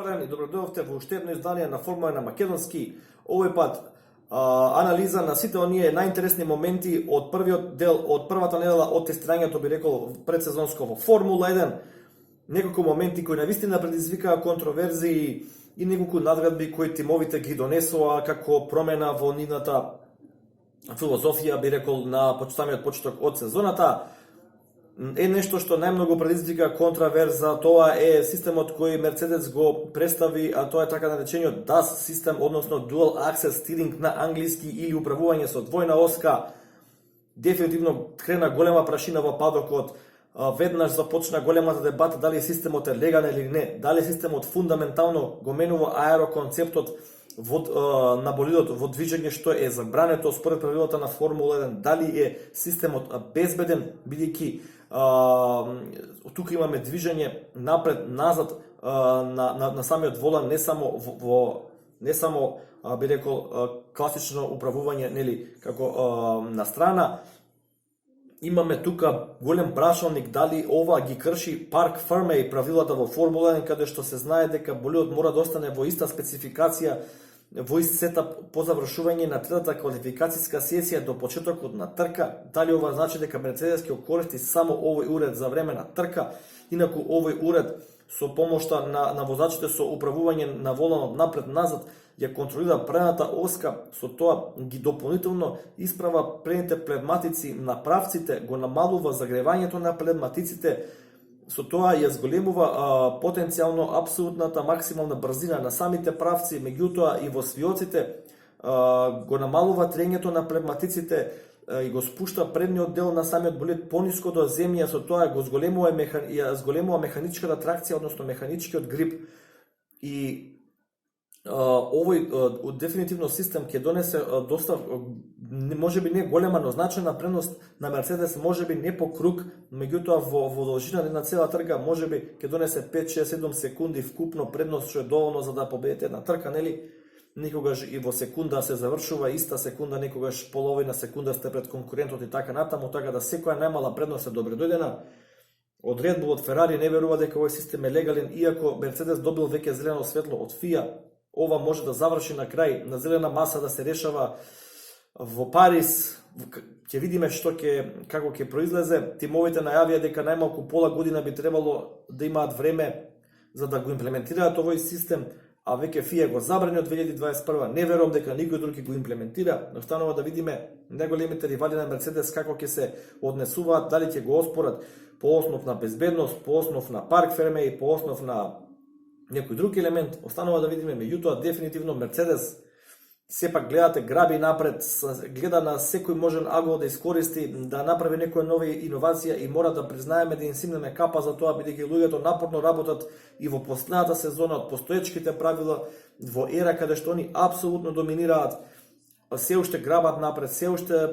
Добар ден и добродојавте во уште едно издание на Формула на македонски. Овој пат анализа на сите оние најинтересни моменти од првиот дел, од првата недела од тестирањето, би рекол, предсезонско во Формула 1. Неколку моменти кои навистина предизвикаа контроверзии и неколку надградби кои тимовите ги донесоа како промена во нивната филозофија, би рекол, на самиот почеток од сезоната. Е нешто што најмногу предизвика контроверза, тоа е системот кој Мерцедес го представи, а тоа е така наречениот DAS систем, односно Dual Access Steering на англиски или управување со двојна оска. Дефинитивно крена голема прашина во падокот. Веднаш започна големата дебата дали системот е легален или не, дали системот фундаментално го менува аероконцептот на болидот во движење што е забрането според правилата на Формула 1, дали е системот безбеден, бидејќи тука имаме движење напред-назад на самиот волан, не само би рекол класично управување, нели, како на страна. Имаме тука голем прашалник дали ова ги крши Парк Фермеј правилата во Формула 1, каде што се знае дека болидот мора да остане во иста спецификација, во ист сетап по завршување на третата квалификацијска сесија до почетокот на трка. Дали ова значи дека Мерцедес ќе користи само овој уред за време на трка, инаку овој уред со помошта на возачите со управување на воланот напред-назад ја контролира предната оска, со тоа ги дополнително исправа предните плевматици на правците, го намалува загревањето на плевматиците, со тоа ја зголемува потенцијално апсолутната максимална брзина на самите правци, меѓутоа и во свиоците го намалува трењето на плевматиците и го спушта предниот дел на самиот болид пониско до земја, со тоа го зголемува механичката тракција, односно механичкиот грип. И овој дефинитивно систем ќе донесе доста, можеби не голема, но значајна предност на Мерцедес, можеби не по круг, меѓутоа во должина на цела трка можеби ќе донесе 5, 6, 7 секунди вкупно предност, што е доволно за да победите на трка, нели? Некогаш и во секунда се завршува иста секунда, некогаш половина секунда сте пред конкурентот и така натаму, така да секоја најмала предност е добре дојдена. Од Red Bull, од Ферари не верува дека овој систем е легален, иако Мерцедес добил веќе зелено светло од FIA. Ова може да заврши на крај на зелена маса, да се решава во Париз. Ќе видиме како ќе произлезе. Тимовите најавија дека најмалку пола година би требало да имаат време за да го имплементираат овој систем, а веќе FIA го забрани од 2021. Не верувам дека никој друг ќе го имплементира, но останува да видиме најголемите ривали на Мерцедес како ќе се однесуваат, дали ќе го оспорат по основ на безбедност, по основ на Парк Фермеј, по основ на некој друг елемент. Останува да видиме, меѓутоа дефинитивно Мерцедес сепак гледате граби напред, гледа на секој можен агол да искористи, да направи некоја нова иновација и мора да признаеме да им симнеме капа за тоа, бидејќи луѓето напорно работат и во последната сезона од постоечките правила, во ера каде што они апсолутно доминираат, се уште грабат напред, се уште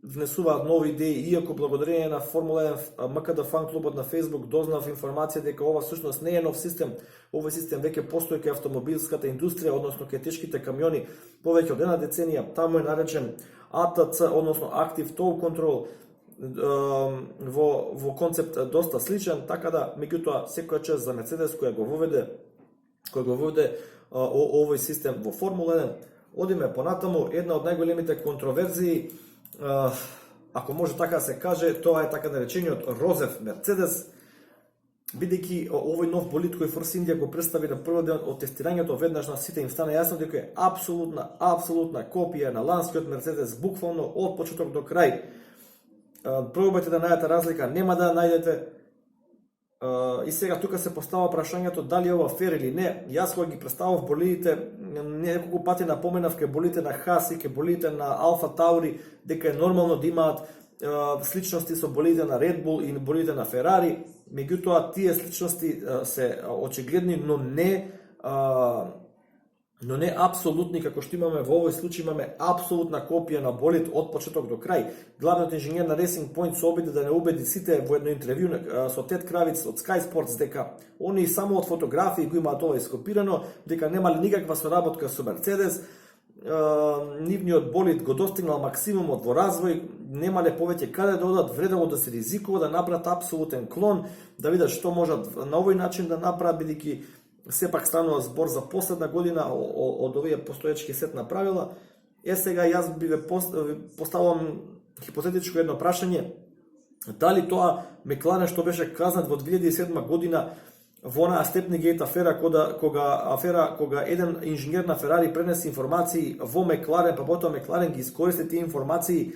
внесуваат нови идеи, иако благодарение на Формула 1 МКД фан клубот на Facebook дознав информација дека ова всушност не е нов систем. Овој систем веќе постои кај автомобилската индустрија, односно кај тешките камиони, повеќе од една деценија. Таму е наречен ATC, односно Active Tow Control, во концепт доста сличен, така да, меѓутоа, секоја чест за Мерцедес која го воведе овој систем во Формула 1. Одиме понатаму, една од најголемите контроверзии, ако може така да се каже, тоа е така наречениот Розев Мерцедес, бидејќи овој нов болид кој Force India го представи на првиот ден од тестирањето, веднаш на сите им стана јасно дека е апсолутна копија на ланскиот Мерцедес, буквално од почеток до крај. Пробајте да најдете разлика, нема да најдете. И сега тука се постава прашањето дали ова фер или не. Јас кога ги представав болидите, неколку пати напоменав кај болидите на Хас и кај болидите на Алфа Таури дека е нормално да имаат сличности со болидите на Red Bull и болидите на Ферари. Меѓутоа тие сличности се очигледни, но не апсолутни, како што имаме во овој случај. Имаме апсолутна копија на болид од почеток до крај. Главниот инженер на Racing Point се обиди да не убеди сите во едно интервју со Тед Кравиц од Sky Sports дека они само од фотографии го имаат ова ископирано, дека немале никаква соработка со Мерцедес, нивниот болид го достигнал максимумот во развој, немале повеќе каде да одат, вредело да се ризикува да направат апсолутен клон, да видат што можат на овој начин да направат, бидејќи сепак станува збор за последна година од овие постоечки сет на правила. Сега јас би ве поставам хипотетичко едно прашање, дали тоа Мекларен што беше казнат во 2007 година во онаа Степнигейт афера, кога еден инженер на Ферари пренесе информации во Мекларен, па потоа Мекларен ги искористи тие информации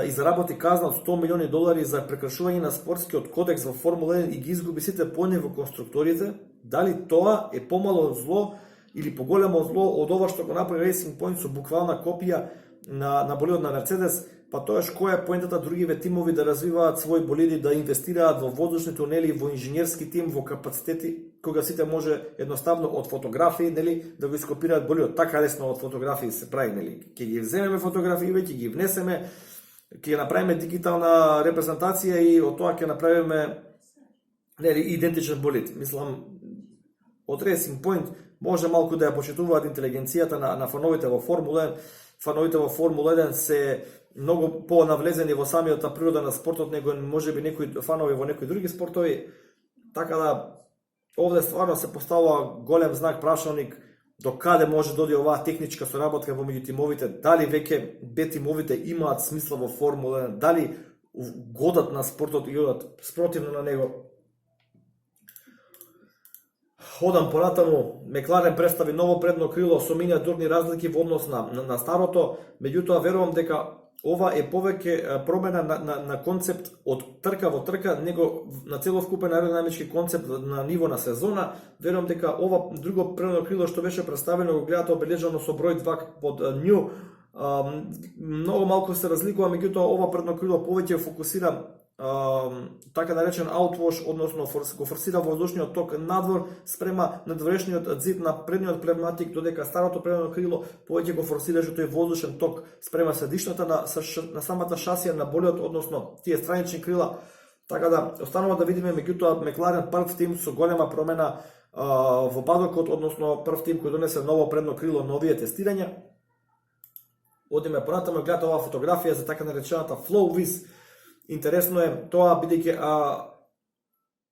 и заработи казна од $100 милиони за прекршување на спортскиот кодекс во Формула 1 и ги изгуби сите поени во конструкторите, дали тоа е помало зло или поголемо зло од ова што го направи Racing Point со буквална копија на болидот на Мерцедес, па тоаш која е поентата другиве тимови да развиваат своји болиди, да инвестираат во воздушни тунели, во инженерски тим, во капацитети, кога сите може едноставно од фотографии, нели, да го ископираат болидот. Така лесно од фотографии се прави, нели. Ќе ги земеме фотографии, ќе ги внесеме, ќе направиме дигитална репрезентација и од тоа ќе направиме, нели, идентичен болид. Мислам, од Racing Point може малку да ја почитуваат интелигенцијата на фановите во Формула 1. Фановите во Формула 1 се многу по-навлезени во самиот природа на спортот него можеби некои фанови во некои други спортови. Така да овде стварно се поставува голем знак прашалник до каде може доди оваа техничка соработка во меѓу тимовите, дали веќе Б тимовите имаат смисла во Формула 1, дали годат на спортот и одат спротивно на него. Одам понатаму, Мекларен представи ново предно крило со миниатурни разлики во однос на старото, меѓутоа верувам дека ова е повеќе промена на концепт од трка во трка, него на целовкупен аеродинамички концепт на ниво на сезона. Верувам дека ова друго предно крило што беше представено го гледате обележано со број 2 под New, многу малку се разликува, меѓутоа ова предно крило повеќе фокусира така наречен outwash, односно го форсира воздушниот ток надвор спрема надворешниот зид на предниот пневматик, додека старото предно крило повеќе го форсираше тој воздушен ток спрема седишната на самата шасија на болидот, односно тие странични крила. Така да останува да видиме, меѓутоа Мекларен прв тим со голема промена во падокот, односно прв тим кој донесе ново предно крило на овие тестирања. Одиме понатаму, гледате оваа фотографија за така наречената FlowViz. Интересно е тоа, бидејќи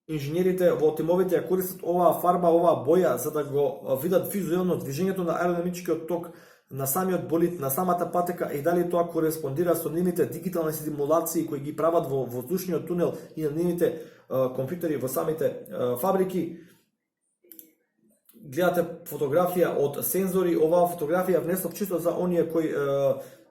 инженерите во тимовите ја користат оваа фарба, оваа боја за да го видат визуелно движењето на аеродинамичкиот ток на самиот болид, на самата патека и дали тоа кореспондира со нивните дигитални симулации кои ги прават во воздушниот тунел и на нивните компјутери во самите фабрики. Гледате фотографија од сензори, оваа фотографија внесов чисто за оние кои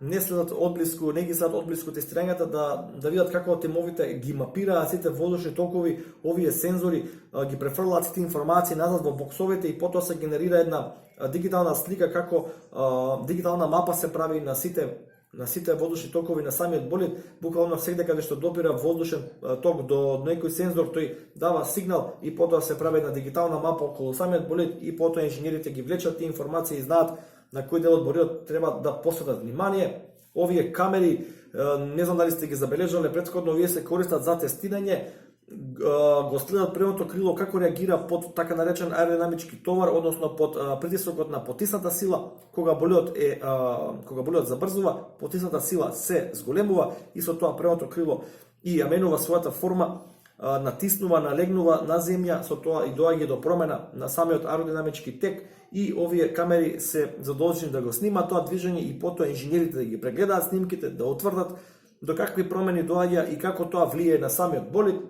не следат одблиску, не ги следат одблиску тестирањата, да видат како тимовите ги мапираат сите воздушни токови, овие сензори ги префрлаат сите информации назад во боксовите и потоа се генерира една дигитална слика како дигитална мапа се прави на сите воздушни токови на самиот болид. Буквално секаде каде што допира воздушен ток до некој сензор, тој дава сигнал и потоа се прави една дигитална мапа околу самиот болид и потоа инженерите ги влечат тие информации и знаат на кој дел од болидот треба да посветат внимание. Овие камери, не знам дали сте ги забележале, претходно овие се користат за тестирање, го следат предното крило како реагира под така наречен аеродинамички товар, односно под притисокот на потисната сила. Кога болидот забрзува, потисната сила се зголемува и со тоа предното крило и ја менува својата форма, натиснува, налегнува на земја, со тоа и доаѓа до промена на самиот аеродинамички тек и овие камери се задолжени да го снимаат тоа движење и потоа инженерите да ги прегледаат снимките, да утврдат до какви промени доаѓа и како тоа влијае на самиот болид.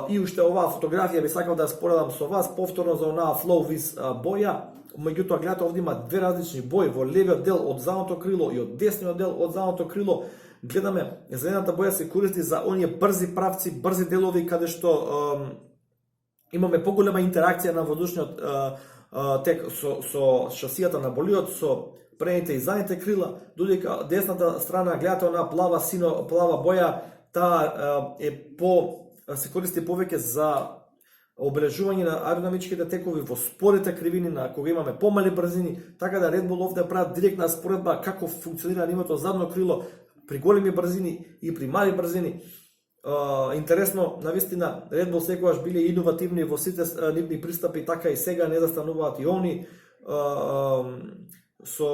И уште оваа фотографија би сакал да ја споредам со вас повторно за онаа FlowViz боја. Меѓутоа гледате овде има две различни бои во левиот дел од задното крило и од десниот дел од задното крило. Гледаме, зелената боја се користи за оние брзи правци, брзи делови каде што имаме поголема интеракција на воздушниот тек со шасијата на болидот, со предните и задните крила, додека десната страна гледате онаа плава боја, таа се користи повеќе за обележување на аеродинамичките текови во спорите кривини на кога имаме помали брзини, така да Red Bull овде прават директна споредба како функционира нивното задно крило при големи брзини и при мали брзини. Интересно, навистина, Red Bull секогаш биле иновативни во сите нивни пристапи, така и сега не застануваат и они со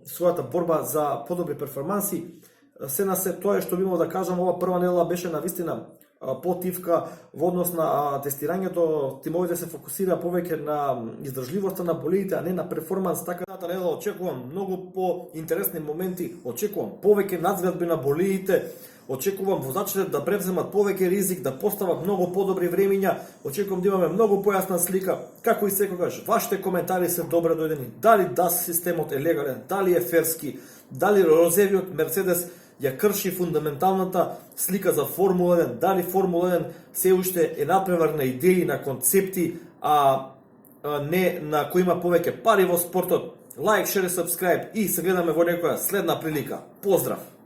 својата борба за подобри перформанси. Се на се тоа што би имал да кажам, ова прва недела беше навистина потивка во однос на тестирањето. Тимовите се фокусира повеќе на издржливоста на болидите, а не на перформанс. Така недела очекувам многу по-интересни моменти, очекувам повеќе надзградби на болидите, очекувам возачите да превземат повеќе ризик, да постават многу подобри времиња, очекувам да имаме многу појасна слика. Како и секогаш, вашите коментари се добре дојдени. Дали DAS системот е легален, дали е ферски, дали розевиот Мерцедес ја крши фундаменталната слика за Формула 1, дали Формула 1 се уште е надпревар на идеи, на концепти, а не на кој има повеќе пари во спортот. Лайк, шер и сабскрајб и се гледаме во некоја следна прилика. Поздрав!